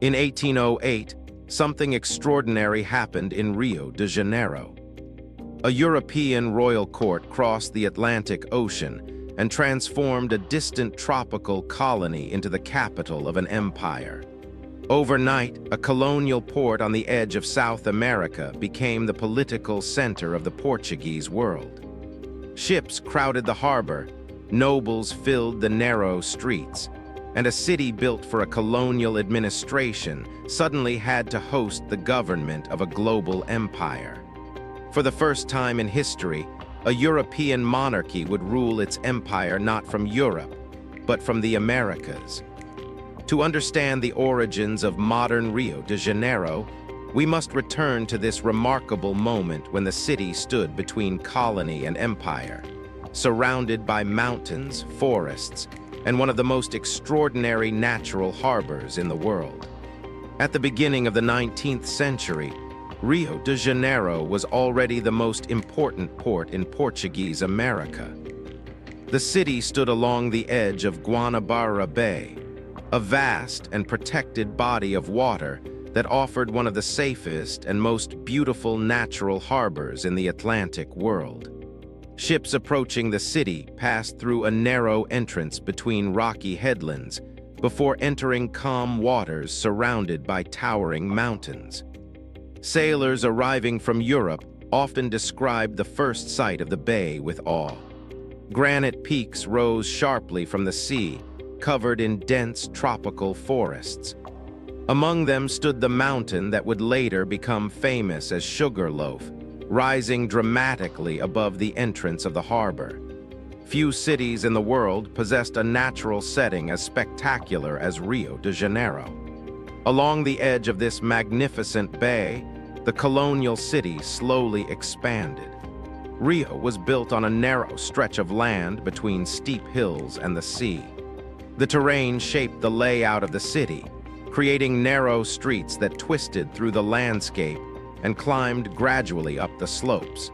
In 1808, something extraordinary happened in Rio de Janeiro. A European royal court crossed the Atlantic Ocean and transformed a distant tropical colony into the capital of an empire. Overnight, a colonial port on the edge of South America became the political center of the Portuguese world. Ships crowded the harbor, nobles filled the narrow streets, and a city built for a colonial administration suddenly had to host the government of a global empire. For the first time in history, a European monarchy would rule its empire not from Europe, but from the Americas. To understand the origins of modern Rio de Janeiro, we must return to this remarkable moment when the city stood between colony and empire, surrounded by mountains, forests, and one of the most extraordinary natural harbors in the world. At the beginning of the 19th century, Rio de Janeiro was already the most important port in Portuguese America. The city stood along the edge of Guanabara Bay, a vast and protected body of water that offered one of the safest and most beautiful natural harbors in the Atlantic world. Ships approaching the city passed through a narrow entrance between rocky headlands before entering calm waters surrounded by towering mountains. Sailors arriving from Europe often described the first sight of the bay with awe. Granite peaks rose sharply from the sea, covered in dense tropical forests. Among them stood the mountain that would later become famous as Sugarloaf, rising dramatically above the entrance of the harbor. Few cities in the world possessed a natural setting as spectacular as Rio de Janeiro. Along the edge of this magnificent bay, the colonial city slowly expanded. Rio was built on a narrow stretch of land between steep hills and the sea. The terrain shaped the layout of the city, creating narrow streets that twisted through the landscape and climbed gradually up the slopes.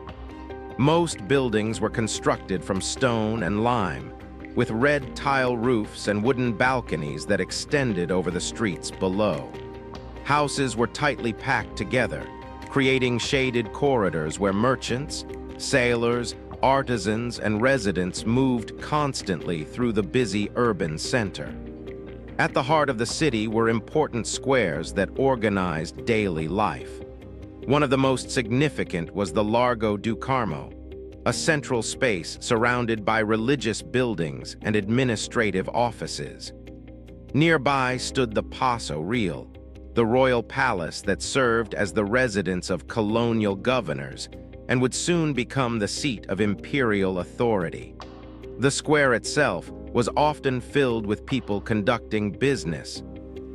Most buildings were constructed from stone and lime, with red tile roofs and wooden balconies that extended over the streets below. Houses were tightly packed together, creating shaded corridors where merchants, sailors, artisans, and residents moved constantly through the busy urban center. At the heart of the city were important squares that organized daily life. One of the most significant was the Largo do Carmo, a central space surrounded by religious buildings and administrative offices. Nearby stood the Paço Real, the royal palace that served as the residence of colonial governors and would soon become the seat of imperial authority. The square itself was often filled with people conducting business,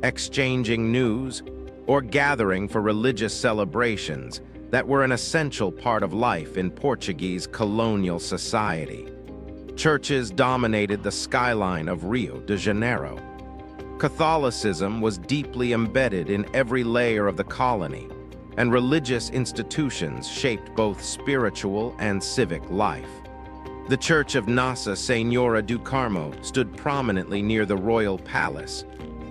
exchanging news, or gathering for religious celebrations that were an essential part of life in Portuguese colonial society. Churches dominated the skyline of Rio de Janeiro. Catholicism was deeply embedded in every layer of the colony, and religious institutions shaped both spiritual and civic life. The Church of Nossa Senhora do Carmo stood prominently near the royal palace,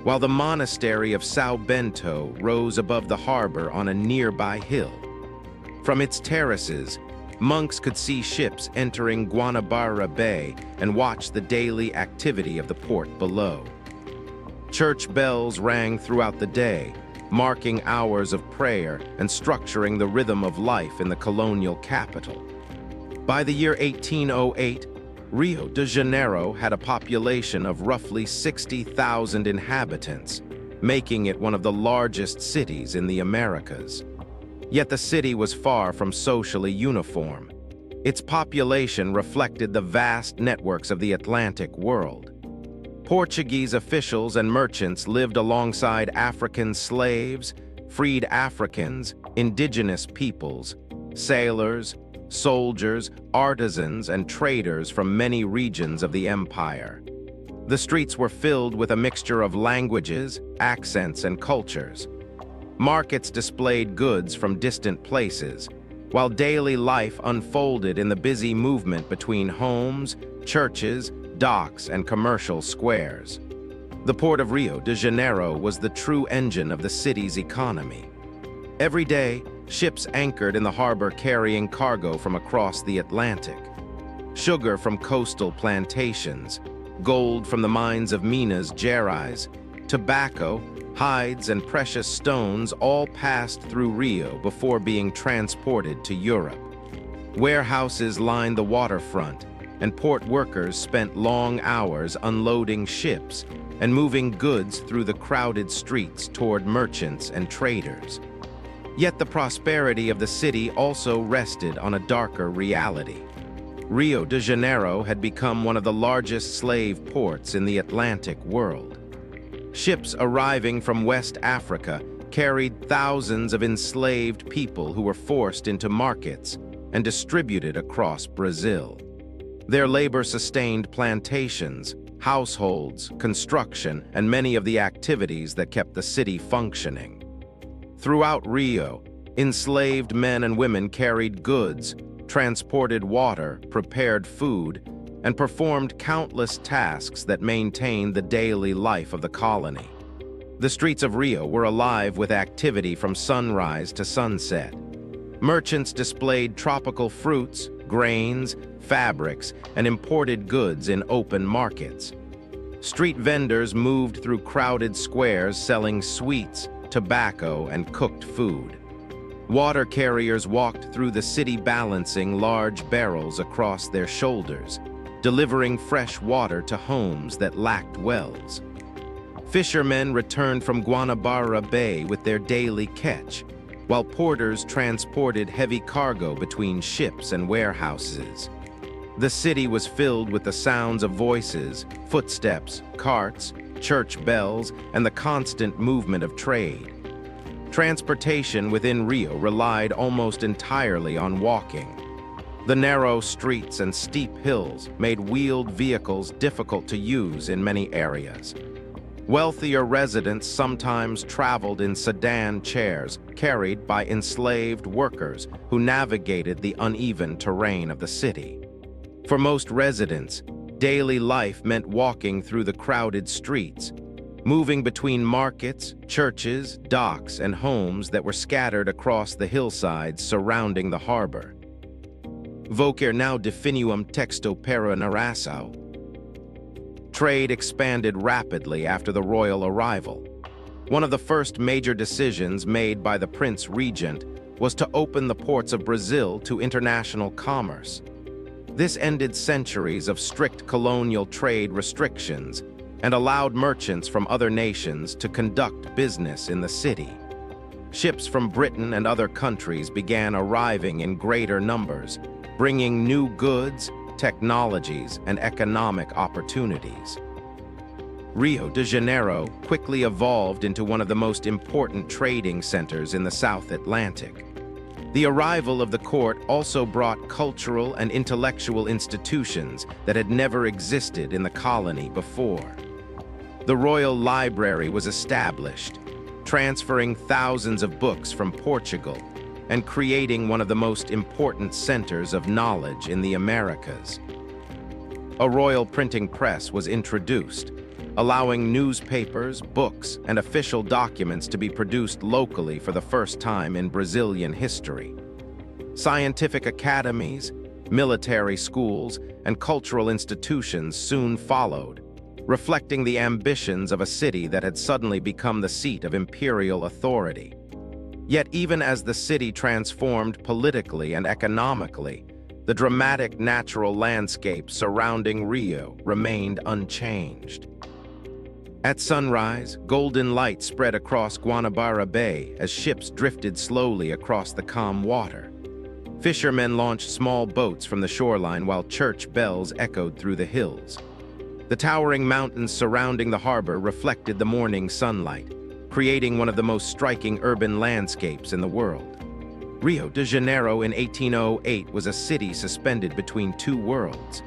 while the monastery of São Bento rose above the harbor on a nearby hill. From its terraces, monks could see ships entering Guanabara Bay and watch the daily activity of the port below. Church bells rang throughout the day, marking hours of prayer and structuring the rhythm of life in the colonial capital. By the year 1808, Rio de Janeiro had a population of roughly 60,000 inhabitants, making it one of the largest cities in the Americas. Yet the city was far from socially uniform. Its population reflected the vast networks of the Atlantic world. Portuguese officials and merchants lived alongside African slaves, freed Africans, indigenous peoples, sailors, soldiers, artisans, and traders from many regions of the empire. The streets were filled with a mixture of languages, accents, and cultures. Markets displayed goods from distant places, while daily life unfolded in the busy movement between homes, churches, docks, and commercial squares. The port of Rio de Janeiro was the true engine of the city's economy. Every day, ships anchored in the harbor carrying cargo from across the Atlantic. Sugar from coastal plantations, gold from the mines of Minas Gerais, tobacco, hides, and precious stones all passed through Rio before being transported to Europe. Warehouses lined the waterfront, and port workers spent long hours unloading ships and moving goods through the crowded streets toward merchants and traders. Yet the prosperity of the city also rested on a darker reality. Rio de Janeiro had become one of the largest slave ports in the Atlantic world. Ships arriving from West Africa carried thousands of enslaved people who were forced into markets and distributed across Brazil. Their labor sustained plantations, households, construction, and many of the activities that kept the city functioning. Throughout Rio, enslaved men and women carried goods, transported water, prepared food, and performed countless tasks that maintained the daily life of the colony. The streets of Rio were alive with activity from sunrise to sunset. Merchants displayed tropical fruits, grains, fabrics, and imported goods in open markets. Street vendors moved through crowded squares selling sweets, tobacco, and cooked food. Water carriers walked through the city balancing large barrels across their shoulders, delivering fresh water to homes that lacked wells. Fishermen returned from Guanabara Bay with their daily catch, while porters transported heavy cargo between ships and warehouses. The city was filled with the sounds of voices, footsteps, carts, church bells, and the constant movement of trade. Transportation within Rio relied almost entirely on walking. The narrow streets and steep hills made wheeled vehicles difficult to use in many areas. Wealthier residents sometimes traveled in sedan chairs carried by enslaved workers who navigated the uneven terrain of the city. For most residents, daily life meant walking through the crowded streets, moving between markets, churches, docks, and homes that were scattered across the hillsides surrounding the harbor. Vocer now definium texto para narração. Trade expanded rapidly after the royal arrival. One of the first major decisions made by the Prince Regent was to open the ports of Brazil to international commerce. This ended centuries of strict colonial trade restrictions and allowed merchants from other nations to conduct business in the city. Ships from Britain and other countries began arriving in greater numbers, bringing new goods, technologies, and economic opportunities. Rio de Janeiro quickly evolved into one of the most important trading centers in the South Atlantic. The arrival of the court also brought cultural and intellectual institutions that had never existed in the colony before. The Royal Library was established, transferring thousands of books from Portugal and creating one of the most important centers of knowledge in the Americas. A royal printing press was introduced, allowing newspapers, books, and official documents to be produced locally for the first time in Brazilian history. Scientific academies, military schools, and cultural institutions soon followed, reflecting the ambitions of a city that had suddenly become the seat of imperial authority. Yet even as the city transformed politically and economically, the dramatic natural landscape surrounding Rio remained unchanged. At sunrise, golden light spread across Guanabara Bay as ships drifted slowly across the calm water. Fishermen launched small boats from the shoreline while church bells echoed through the hills. The towering mountains surrounding the harbor reflected the morning sunlight, creating one of the most striking urban landscapes in the world. Rio de Janeiro in 1808 was a city suspended between two worlds.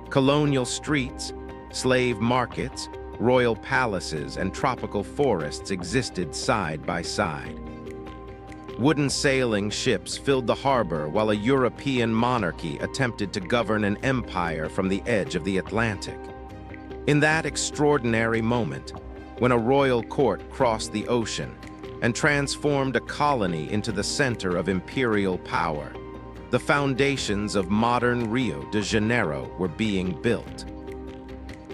Colonial streets, slave markets, royal palaces, and tropical forests existed side by side. Wooden sailing ships filled the harbor while a European monarchy attempted to govern an empire from the edge of the Atlantic. In that extraordinary moment, when a royal court crossed the ocean and transformed a colony into the center of imperial power. The foundations of modern Rio de Janeiro were being built.